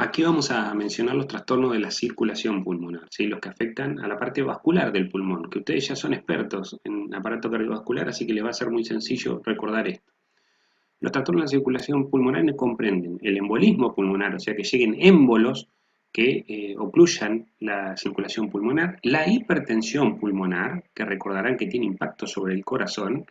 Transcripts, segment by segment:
Aquí vamos a mencionar los trastornos de la circulación pulmonar, ¿sí? Los que afectan a la parte vascular del pulmón, que ustedes ya son expertos en aparato cardiovascular, así que les va a ser muy sencillo recordar esto. Los trastornos de la circulación pulmonar comprenden el embolismo pulmonar, o sea que lleguen émbolos que ocluyan la circulación pulmonar, la hipertensión pulmonar, que recordarán que tiene impacto sobre el corazón,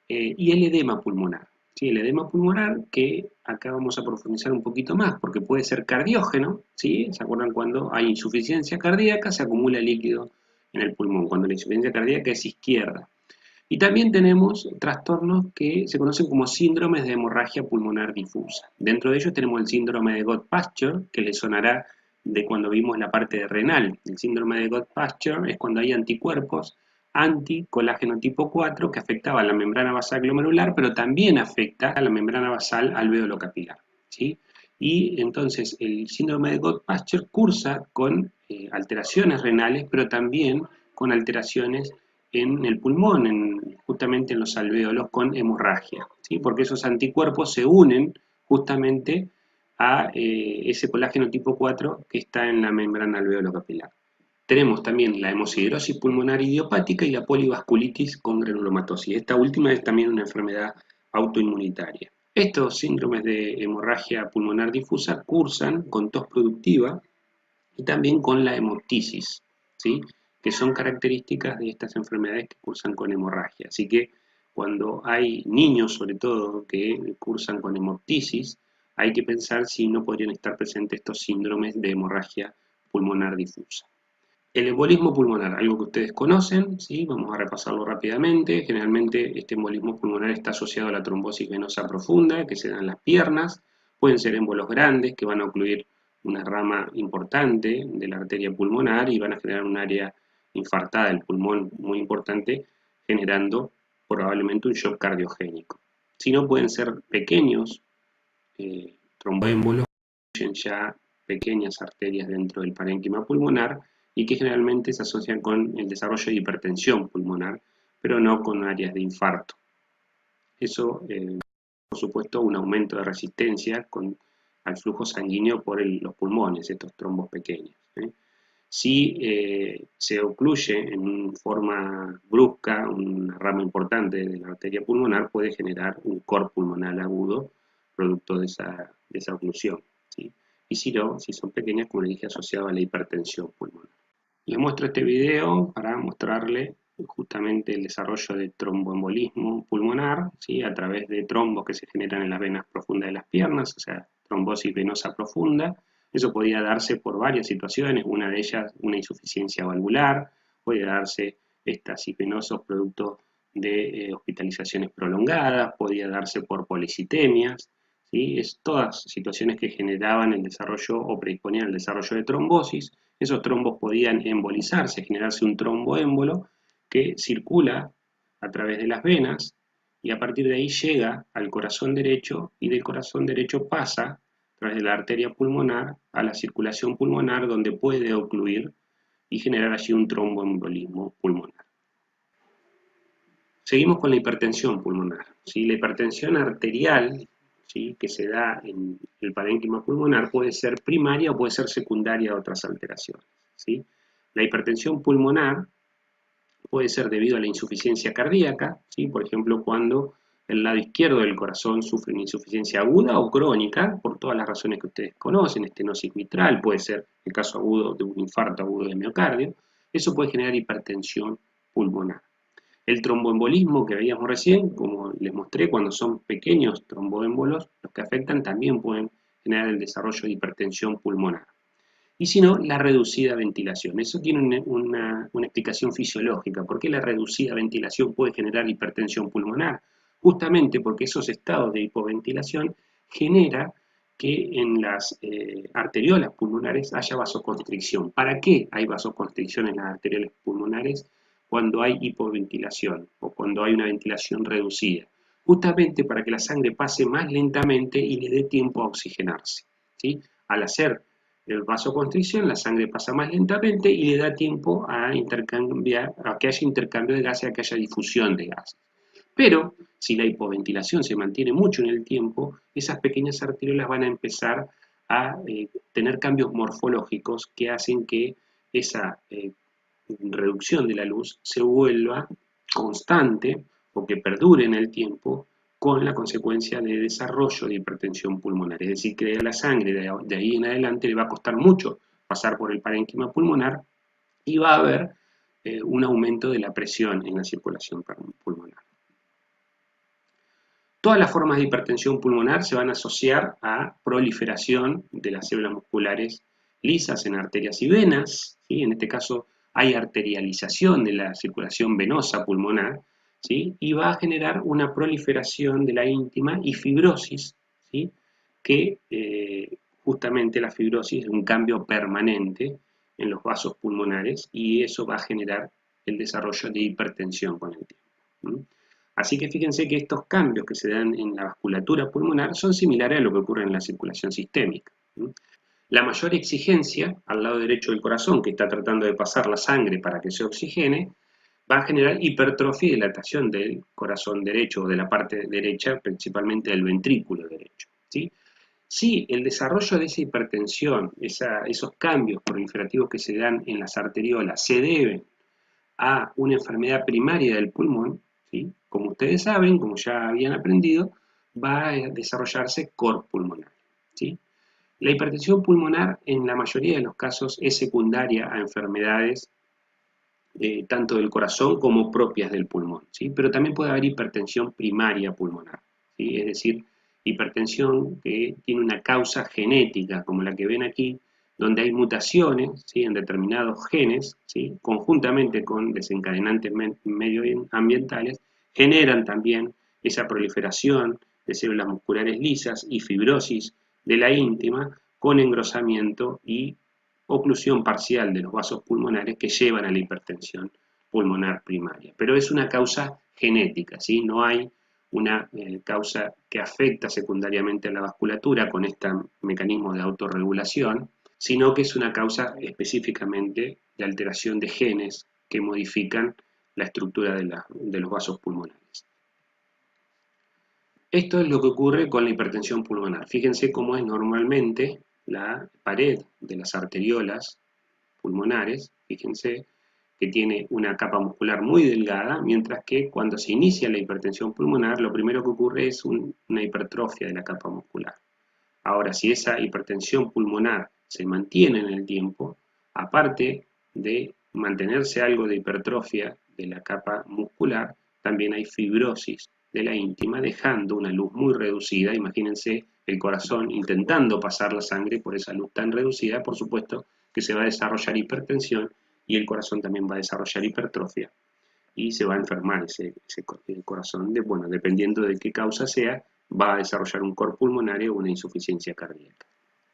y el edema pulmonar. ¿Sí? El edema pulmonar, que acá vamos a profundizar un poquito más, porque puede ser cardiógeno, ¿sí? ¿Se acuerdan cuando hay insuficiencia cardíaca? Se acumula líquido en el pulmón, cuando la insuficiencia cardíaca es izquierda. Y también tenemos trastornos que se conocen como síndromes de hemorragia pulmonar difusa. Dentro de ellos tenemos el síndrome de Goodpasture, que les sonará de cuando vimos la parte renal. El síndrome de Goodpasture es cuando hay anticuerpos anticolágeno tipo 4 que afectaban la membrana basal glomerular, pero también afecta a la membrana basal alveolo-capilar, ¿sí? Y entonces el síndrome de Goodpasture cursa con alteraciones renales, pero también con alteraciones en el pulmón, justamente en los alvéolos con hemorragia, ¿sí? Porque esos anticuerpos se unen justamente a ese colágeno tipo 4 que está en la membrana alveolo-capilar. Tenemos también la hemosiderosis pulmonar idiopática y la polivasculitis con granulomatosis. Esta última es también una enfermedad autoinmunitaria. Estos síndromes de hemorragia pulmonar difusa cursan con tos productiva y también con la hemoptisis, ¿sí? Que son características de estas enfermedades que cursan con hemorragia. Así que cuando hay niños, sobre todo, que cursan con hemoptisis, hay que pensar si no podrían estar presentes estos síndromes de hemorragia pulmonar difusa. El embolismo pulmonar, algo que ustedes conocen, ¿sí? Vamos a repasarlo rápidamente. Generalmente este embolismo pulmonar está asociado a la trombosis venosa profunda, que se da en las piernas. Pueden ser émbolos grandes, que van a ocluir una rama importante de la arteria pulmonar y van a generar un área infartada del pulmón muy importante, generando probablemente un shock cardiogénico. Si no, pueden ser pequeños tromboémbolos, que incluyen ya pequeñas arterias dentro del parénquima pulmonar y que generalmente se asocian con el desarrollo de hipertensión pulmonar, pero no con áreas de infarto. Eso, por supuesto, un aumento de resistencia al flujo sanguíneo por los pulmones, estos trombos pequeños. Si se ocluye en forma brusca una rama importante de la arteria pulmonar, puede generar un cor pulmonar agudo producto de esa oclusión, ¿sí? Y si no, si son pequeñas, como les dije, asociado a la hipertensión pulmonar. Les muestro este video para mostrarle justamente el desarrollo de tromboembolismo pulmonar, ¿sí? A través de trombos que se generan en las venas profundas de las piernas, o sea, trombosis venosa profunda. Eso podía darse por varias situaciones, una de ellas una insuficiencia valvular, puede darse estasis venosos producto de hospitalizaciones prolongadas, podía darse por policitemias, ¿sí? Es todas situaciones que generaban el desarrollo o predisponían al desarrollo de trombosis. Esos trombos podían embolizarse, generarse un tromboémbolo que circula a través de las venas y a partir de ahí llega al corazón derecho y del corazón derecho pasa a través de la arteria pulmonar a la circulación pulmonar donde puede ocluir y generar allí un tromboembolismo pulmonar. Seguimos con la hipertensión pulmonar, ¿sí? La hipertensión arterial, ¿sí?, que se da en el parénquima pulmonar puede ser primaria o puede ser secundaria a otras alteraciones, ¿sí? La hipertensión pulmonar puede ser debido a la insuficiencia cardíaca, ¿sí? Por ejemplo, cuando el lado izquierdo del corazón sufre una insuficiencia aguda o crónica, por todas las razones que ustedes conocen, estenosis mitral, puede ser el caso agudo de un infarto agudo de miocardio, eso puede generar hipertensión pulmonar. El tromboembolismo que veíamos recién, como les mostré, cuando son pequeños tromboémbolos, los que afectan también pueden generar el desarrollo de hipertensión pulmonar. Y si no, la reducida ventilación. Eso tiene una explicación fisiológica. ¿Por qué la reducida ventilación puede generar hipertensión pulmonar? Justamente porque esos estados de hipoventilación genera que en las arteriolas pulmonares haya vasoconstricción. ¿Para qué hay vasoconstricción en las arteriolas pulmonares cuando hay hipoventilación o cuando hay una ventilación reducida? Justamente para que la sangre pase más lentamente y le dé tiempo a oxigenarse, ¿sí? Al hacer el vasoconstricción, la sangre pasa más lentamente y le da tiempo a que haya intercambio de gases, a que haya difusión de gases. Pero si la hipoventilación se mantiene mucho en el tiempo, esas pequeñas arteriolas van a empezar a tener cambios morfológicos que hacen que esa reducción de la luz se vuelva constante o que perdure en el tiempo, con la consecuencia de desarrollo de hipertensión pulmonar. Es decir, que la sangre de ahí en adelante le va a costar mucho pasar por el parénquima pulmonar y va a haber un aumento de la presión en la circulación pulmonar. Todas las formas de hipertensión pulmonar se van a asociar a proliferación de las células musculares lisas en arterias y venas, ¿sí? En este caso hay arterialización de la circulación venosa pulmonar, ¿sí? Y va a generar una proliferación de la íntima y fibrosis, ¿sí? Que justamente la fibrosis es un cambio permanente en los vasos pulmonares y eso va a generar el desarrollo de hipertensión con el tiempo. ¿Sí? Así que fíjense que estos cambios que se dan en la vasculatura pulmonar son similares a lo que ocurre en la circulación sistémica. La mayor exigencia al lado derecho del corazón, que está tratando de pasar la sangre para que se oxigene, va a generar hipertrofia y dilatación del corazón derecho o de la parte derecha, principalmente del ventrículo derecho. ¿Sí? Si el desarrollo de esa hipertensión, esos cambios proliferativos que se dan en las arteriolas, se deben a una enfermedad primaria del pulmón, ¿sí? Como ustedes saben, como ya habían aprendido, va a desarrollarse cor pulmonar, ¿sí? La hipertensión pulmonar en la mayoría de los casos es secundaria a enfermedades tanto del corazón como propias del pulmón, ¿sí? Pero también puede haber hipertensión primaria pulmonar, ¿sí? Es decir, hipertensión que tiene una causa genética, como la que ven aquí, donde hay mutaciones, ¿sí? En determinados genes, ¿sí? Conjuntamente con desencadenantes medioambientales, generan también esa proliferación de células musculares lisas y fibrosis de la íntima con engrosamiento y oclusión parcial de los vasos pulmonares que llevan a la hipertensión pulmonar primaria. Pero es una causa genética, ¿sí? No hay una causa que afecta secundariamente a la vasculatura con este mecanismo de autorregulación, sino que es una causa específicamente de alteración de genes que modifican la estructura de los vasos pulmonares. Esto es lo que ocurre con la hipertensión pulmonar. Fíjense cómo es normalmente la pared de las arteriolas pulmonares, fíjense que tiene una capa muscular muy delgada, mientras que cuando se inicia la hipertensión pulmonar, lo primero que ocurre es una hipertrofia de la capa muscular. Ahora, si esa hipertensión pulmonar se mantiene en el tiempo, aparte de mantenerse algo de hipertrofia de la capa muscular, también hay fibrosis de la íntima, dejando una luz muy reducida. Imagínense el corazón intentando pasar la sangre por esa luz tan reducida, por supuesto que se va a desarrollar hipertensión y el corazón también va a desarrollar hipertrofia y se va a enfermar el corazón, bueno, dependiendo de qué causa sea, va a desarrollar un cor pulmonario o una insuficiencia cardíaca.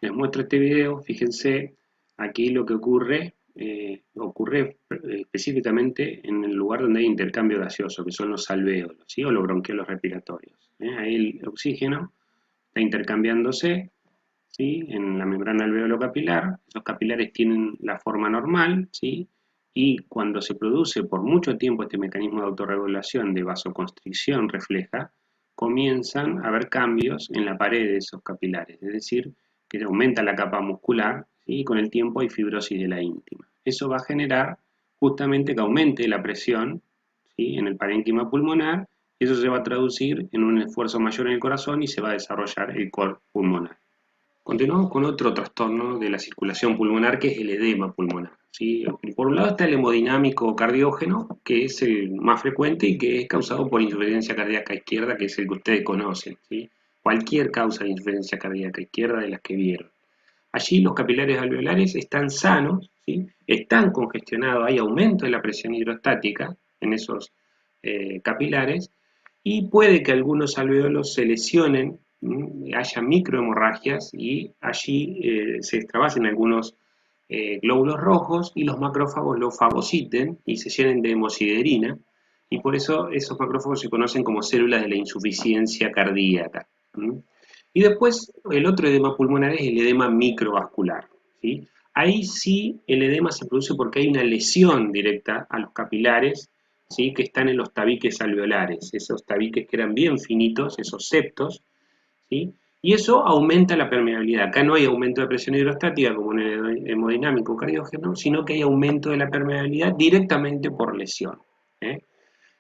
Les muestro este video, fíjense aquí lo que ocurre específicamente en el lugar donde hay intercambio gaseoso, que son los alvéolos, ¿sí? O los bronquiolos respiratorios. Ahí el oxígeno está intercambiándose, ¿sí? En la membrana alveolo-capilar. Esos capilares tienen la forma normal, ¿sí? Y cuando se produce por mucho tiempo este mecanismo de autorregulación de vasoconstricción refleja, comienzan a haber cambios en la pared de esos capilares, es decir, que aumenta la capa muscular, ¿sí? Y con el tiempo hay fibrosis de la íntima. Eso va a generar justamente que aumente la presión, ¿sí? En el parénquima pulmonar, y eso se va a traducir en un esfuerzo mayor en el corazón y se va a desarrollar el cor pulmonar. Continuamos con otro trastorno de la circulación pulmonar, que es el edema pulmonar, ¿sí? Por un lado está el hemodinámico cardiógeno, que es el más frecuente y que es causado por insuficiencia cardíaca izquierda, que es el que ustedes conocen, ¿sí? Cualquier causa de insuficiencia cardíaca izquierda de las que vieron. Allí los capilares alveolares están sanos, ¿sí? Están congestionados, hay aumento de la presión hidrostática en esos capilares, y puede que algunos alveolos se lesionen, haya microhemorragias y allí se extravasen algunos glóbulos rojos y los macrófagos lo fagociten y se llenen de hemosiderina, y por eso esos macrófagos se conocen como células de la insuficiencia cardíaca. Y después el otro edema pulmonar es el edema microvascular, ¿sí? Ahí sí el edema se produce porque hay una lesión directa a los capilares, ¿sí? Que están en los tabiques alveolares, esos tabiques que eran bien finitos, esos septos, ¿sí? Y eso aumenta la permeabilidad. Acá no hay aumento de presión hidrostática como en el hemodinámico cardiógeno, sino que hay aumento de la permeabilidad directamente por lesión.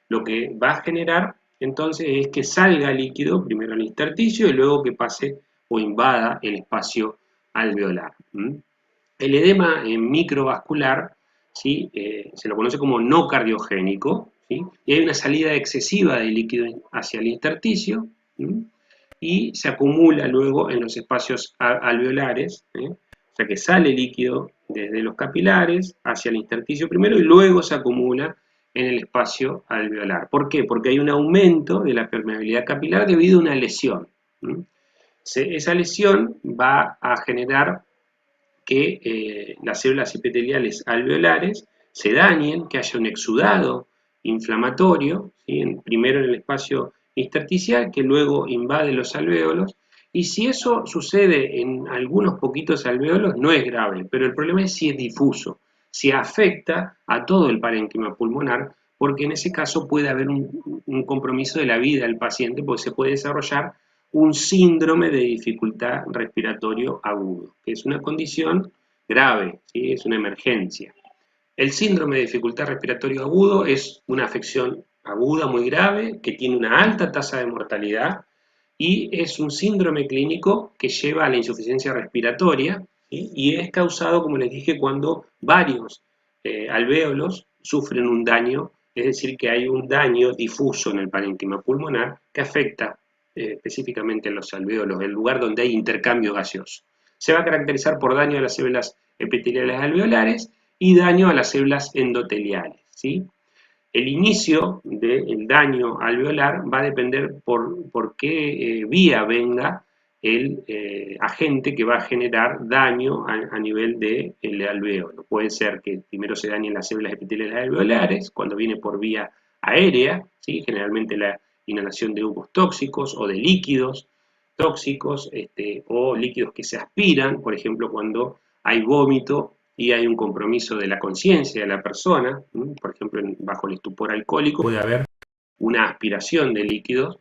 Lo que va a generar entonces es que salga líquido primero al intersticio y luego que pase o invada el espacio alveolar. El edema microvascular, ¿sí? Se lo conoce como no cardiogénico, ¿sí? Y hay una salida excesiva de líquido hacia el intersticio, y se acumula luego en los espacios alveolares, o sea que sale líquido desde los capilares hacia el intersticio primero y luego se acumula en el espacio alveolar. ¿Por qué? Porque hay un aumento de la permeabilidad capilar debido a una lesión. Esa lesión va a generar que las células epiteliales alveolares se dañen, que haya un exudado inflamatorio, ¿sí? Primero en el espacio intersticial, que luego invade los alvéolos, y si eso sucede en algunos poquitos alvéolos no es grave, pero el problema es si es difuso, si afecta a todo el parénquima pulmonar, porque en ese caso puede haber un compromiso de la vida del paciente, porque se puede desarrollar un síndrome de dificultad respiratorio agudo, que es una condición grave, ¿sí? Es una emergencia. El síndrome de dificultad respiratorio agudo es una afección aguda muy grave que tiene una alta tasa de mortalidad y es un síndrome clínico que lleva a la insuficiencia respiratoria, ¿sí? Y es causado, como les dije, cuando varios alvéolos sufren un daño, es decir, que hay un daño difuso en el parénquima pulmonar que afecta específicamente en los alvéolos, el lugar donde hay intercambio gaseoso. Se va a caracterizar por daño a las células epiteliales alveolares y daño a las células endoteliales, ¿sí? El inicio del daño alveolar va a depender por qué vía venga el agente que va a generar daño a nivel del alvéolo. Puede ser que primero se dañen las células epiteliales alveolares, cuando viene por vía aérea, ¿sí? Generalmente la inhalación de humos tóxicos o de líquidos tóxicos, o líquidos que se aspiran, por ejemplo, cuando hay vómito y hay un compromiso de la conciencia de la persona, por ejemplo, bajo el estupor alcohólico, puede haber una aspiración de líquidos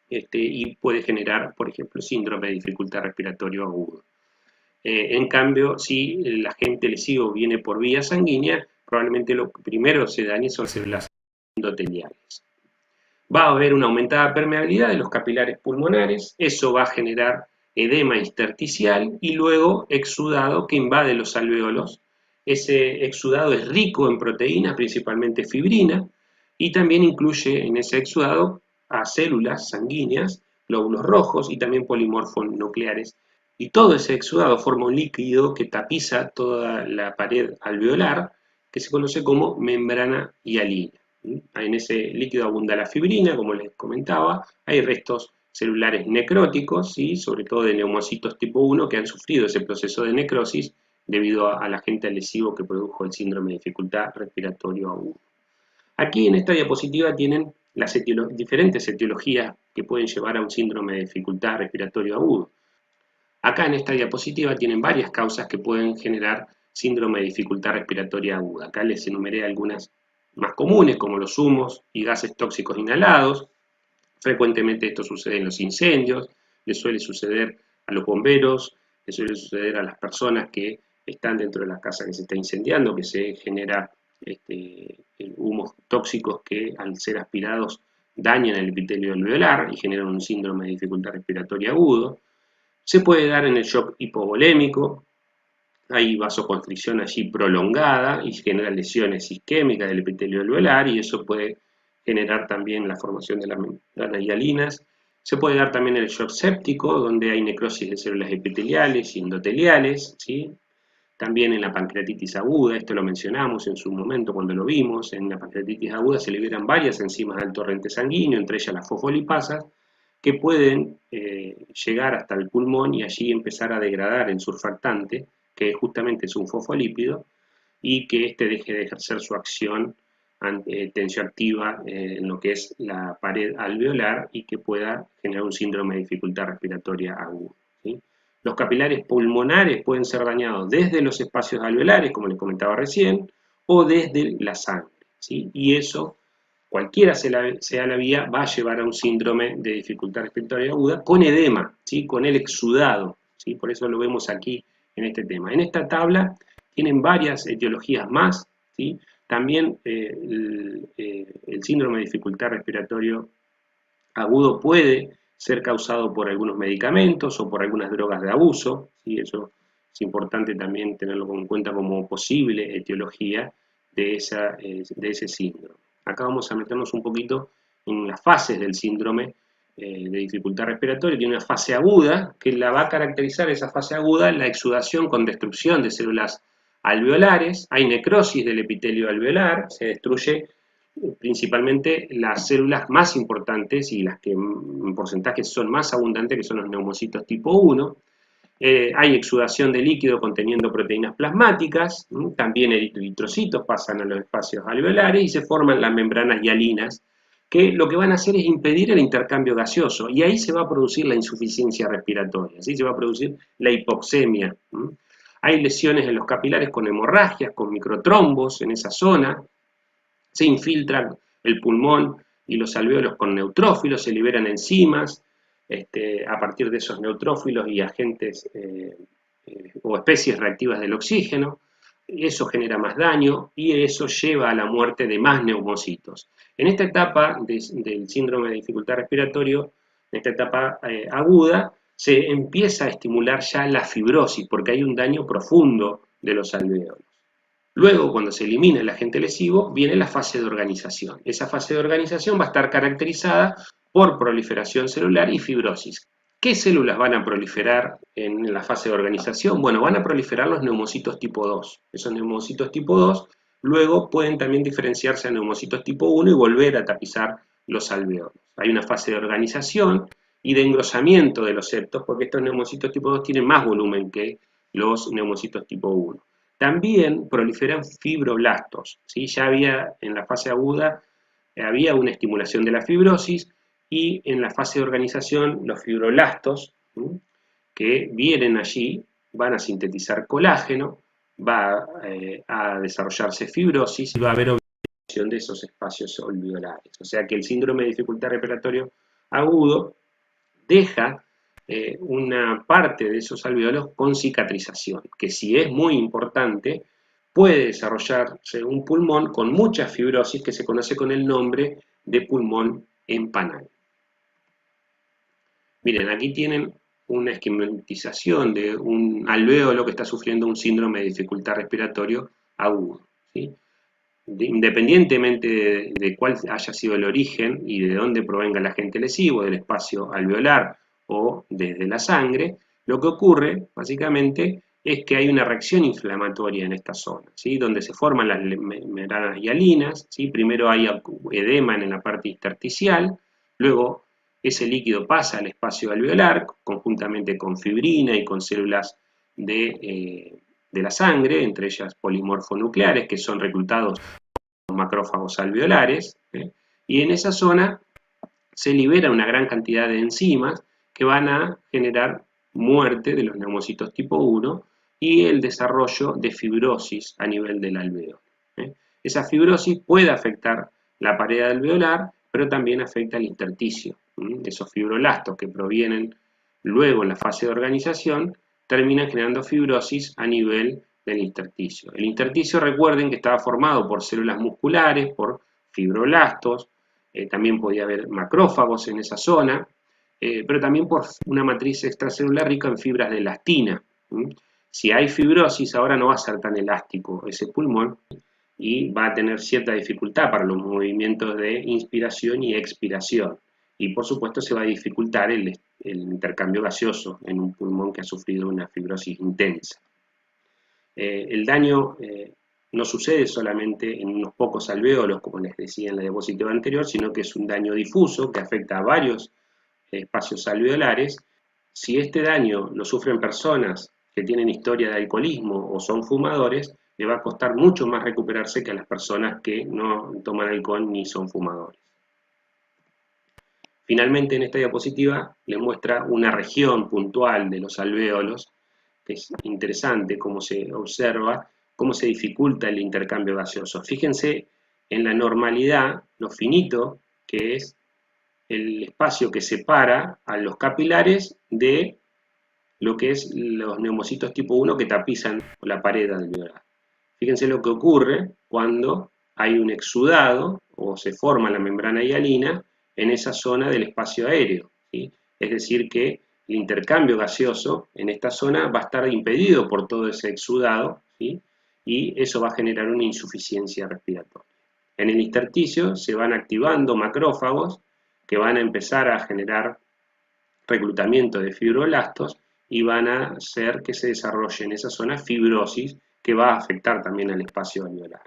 y puede generar, por ejemplo, síndrome de dificultad respiratorio agudo. En cambio, si el agente lesivo viene por vía sanguínea, probablemente lo que primero se dañe son las células endoteliales. Va a haber una aumentada permeabilidad de los capilares pulmonares, eso va a generar edema intersticial y luego exudado que invade los alvéolos. Ese exudado es rico en proteínas, principalmente fibrina, y también incluye en ese exudado a células sanguíneas, glóbulos rojos y también polimorfos nucleares. Y todo ese exudado forma un líquido que tapiza toda la pared alveolar, que se conoce como membrana hialina. En ese líquido abunda la fibrina, como les comentaba, hay restos celulares necróticos, ¿sí? Sobre todo de neumocitos tipo 1 que han sufrido ese proceso de necrosis debido al agente lesivo que produjo el síndrome de dificultad respiratorio agudo. Aquí en esta diapositiva tienen las diferentes etiologías que pueden llevar a un síndrome de dificultad respiratorio agudo. Acá en esta diapositiva tienen varias causas que pueden generar síndrome de dificultad respiratoria aguda. Acá les enumeré algunas más comunes, como los humos y gases tóxicos inhalados. Frecuentemente esto sucede en los incendios, le suele suceder a los bomberos, le suele suceder a las personas que están dentro de la casa que se está incendiando, que se genera humos tóxicos que al ser aspirados dañan el epitelio alveolar y generan un síndrome de dificultad respiratoria agudo. Se puede dar en el shock hipovolémico, hay vasoconstricción allí prolongada y genera lesiones isquémicas del epitelio alveolar y eso puede generar también la formación de las membranas hialinas. Se puede dar también el shock séptico, donde hay necrosis de células epiteliales y endoteliales, ¿sí? También en la pancreatitis aguda, esto lo mencionamos en su momento cuando lo vimos, en la pancreatitis aguda se liberan varias enzimas de alto torrente sanguíneo, entre ellas las fosfolipasas, que pueden llegar hasta el pulmón y allí empezar a degradar el surfactante, que justamente es un fosfolípido, y que éste deje de ejercer su acción tensioactiva en lo que es la pared alveolar y que pueda generar un síndrome de dificultad respiratoria aguda, ¿sí? Los capilares pulmonares pueden ser dañados desde los espacios alveolares, como les comentaba recién, o desde la sangre, ¿sí? Y eso cualquiera sea la vía, va a llevar a un síndrome de dificultad respiratoria aguda con edema, ¿sí? Con el exudado, ¿sí? Por eso lo vemos aquí en este tema. En esta tabla tienen varias etiologías más, ¿sí? También el síndrome de dificultad respiratoria agudo puede ser causado por algunos medicamentos o por algunas drogas de abuso, ¿sí? Eso es importante también tenerlo en cuenta como posible etiología de ese síndrome. Acá vamos a meternos un poquito en las fases del síndrome de dificultad respiratoria. Tiene una fase aguda, que la va a caracterizar esa fase aguda, la exudación con destrucción de células alveolares, hay necrosis del epitelio alveolar, se destruye principalmente las células más importantes y las que en porcentaje son más abundantes, que son los neumocitos tipo 1. Hay exudación de líquido conteniendo proteínas plasmáticas, también eritrocitos pasan a los espacios alveolares y se forman las membranas hialinas, que lo que van a hacer es impedir el intercambio gaseoso, y ahí se va a producir la insuficiencia respiratoria, ¿sí? Se va a producir la hipoxemia. Hay lesiones en los capilares con hemorragias, con microtrombos en esa zona, se infiltra el pulmón y los alvéolos con neutrófilos, se liberan enzimas a partir de esos neutrófilos y agentes o especies reactivas del oxígeno. Eso genera más daño y eso lleva a la muerte de más neumocitos. En esta etapa del síndrome de dificultad respiratoria, en esta etapa aguda, se empieza a estimular ya la fibrosis porque hay un daño profundo de los alvéolos. Luego, cuando se elimina el agente lesivo, viene la fase de organización. Esa fase de organización va a estar caracterizada por proliferación celular y fibrosis. ¿Qué células van a proliferar en la fase de organización? Bueno, van a proliferar los neumocitos tipo 2. Esos neumocitos tipo 2 luego pueden también diferenciarse a neumocitos tipo 1 y volver a tapizar los alvéolos. Hay una fase de organización y de engrosamiento de los septos, porque estos neumocitos tipo 2 tienen más volumen que los neumocitos tipo 1. También proliferan fibroblastos, ¿sí? Ya había en la fase aguda, había una estimulación de la fibrosis, y en la fase de organización los fibroblastos, ¿sí? Que vienen allí, van a sintetizar colágeno, va a desarrollarse fibrosis y va a haber obligación de esos espacios alveolares. O sea que el síndrome de dificultad respiratoria agudo deja una parte de esos alvéolos con cicatrización, que si es muy importante, puede desarrollarse un pulmón con mucha fibrosis que se conoce con el nombre de pulmón empanado. Miren, aquí tienen una esquematización de un alvéolo que está sufriendo un síndrome de dificultad respiratoria agudo, ¿sí? Independientemente de cuál haya sido el origen y de dónde provenga el agente lesivo, del espacio alveolar o desde la sangre, lo que ocurre básicamente es que hay una reacción inflamatoria en esta zona, ¿sí? Donde se forman las membranas hialinas, ¿sí? Primero hay edema en la parte intersticial, luego ese líquido pasa al espacio alveolar conjuntamente con fibrina y con células de la sangre, entre ellas polimorfonucleares, que son reclutados por macrófagos alveolares, y en esa zona se libera una gran cantidad de enzimas que van a generar muerte de los neumocitos tipo 1 y el desarrollo de fibrosis a nivel del alveolo. Esa fibrosis puede afectar la pared alveolar, pero también afecta el intersticio. Esos fibroblastos que provienen luego en la fase de organización terminan generando fibrosis a nivel del intersticio. El intersticio, recuerden que estaba formado por células musculares, por fibroblastos, también podía haber macrófagos en esa zona, pero también por una matriz extracelular rica en fibras de elastina. Si hay fibrosis, ahora no va a ser tan elástico ese pulmón y va a tener cierta dificultad para los movimientos de inspiración y expiración. Y por supuesto se va a dificultar el intercambio gaseoso en un pulmón que ha sufrido una fibrosis intensa. El daño no sucede solamente en unos pocos alvéolos, como les decía en la diapositiva anterior, sino que es un daño difuso que afecta a varios espacios alveolares. Si este daño lo sufren personas que tienen historia de alcoholismo o son fumadores, le va a costar mucho más recuperarse que a las personas que no toman alcohol ni son fumadores. Finalmente, en esta diapositiva les muestra una región puntual de los alvéolos, que es interesante cómo se observa, cómo se dificulta el intercambio gaseoso. Fíjense en la normalidad lo finito que es el espacio que separa a los capilares de lo que es los neumocitos tipo 1 que tapizan la pared alveolar. Fíjense lo que ocurre cuando hay un exudado o se forma la membrana hialina en esa zona del espacio aéreo, ¿sí? Es decir que el intercambio gaseoso en esta zona va a estar impedido por todo ese exudado, ¿sí? Y eso va a generar una insuficiencia respiratoria. En el intersticio se van activando macrófagos que van a empezar a generar reclutamiento de fibroblastos y van a hacer que se desarrolle en esa zona fibrosis que va a afectar también al espacio alveolar.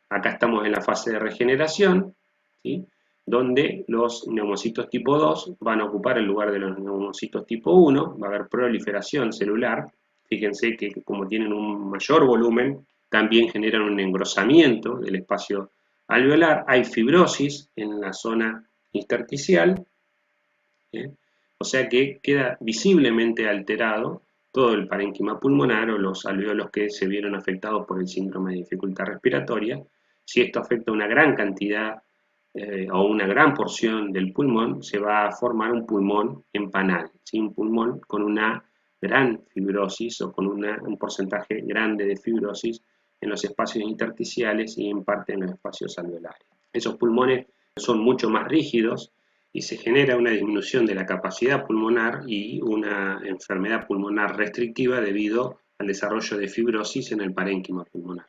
Acá estamos en la fase de regeneración, ¿sí? Donde los neumocitos tipo 2 van a ocupar el lugar de los neumocitos tipo 1, va a haber proliferación celular, fíjense que como tienen un mayor volumen, también generan un engrosamiento del espacio alveolar, hay fibrosis en la zona intersticial, ¿eh? O sea que queda visiblemente alterado todo el parénquima pulmonar o los alveolos que se vieron afectados por el síndrome de dificultad respiratoria. Si esto afecta una gran cantidad o una gran porción del pulmón, se va a formar un pulmón empanal, ¿sí? Un pulmón con una gran fibrosis o con un porcentaje grande de fibrosis en los espacios intersticiales y en parte en los espacios alveolares. Esos pulmones son mucho más rígidos y se genera una disminución de la capacidad pulmonar y una enfermedad pulmonar restrictiva debido al desarrollo de fibrosis en el parénquima pulmonar.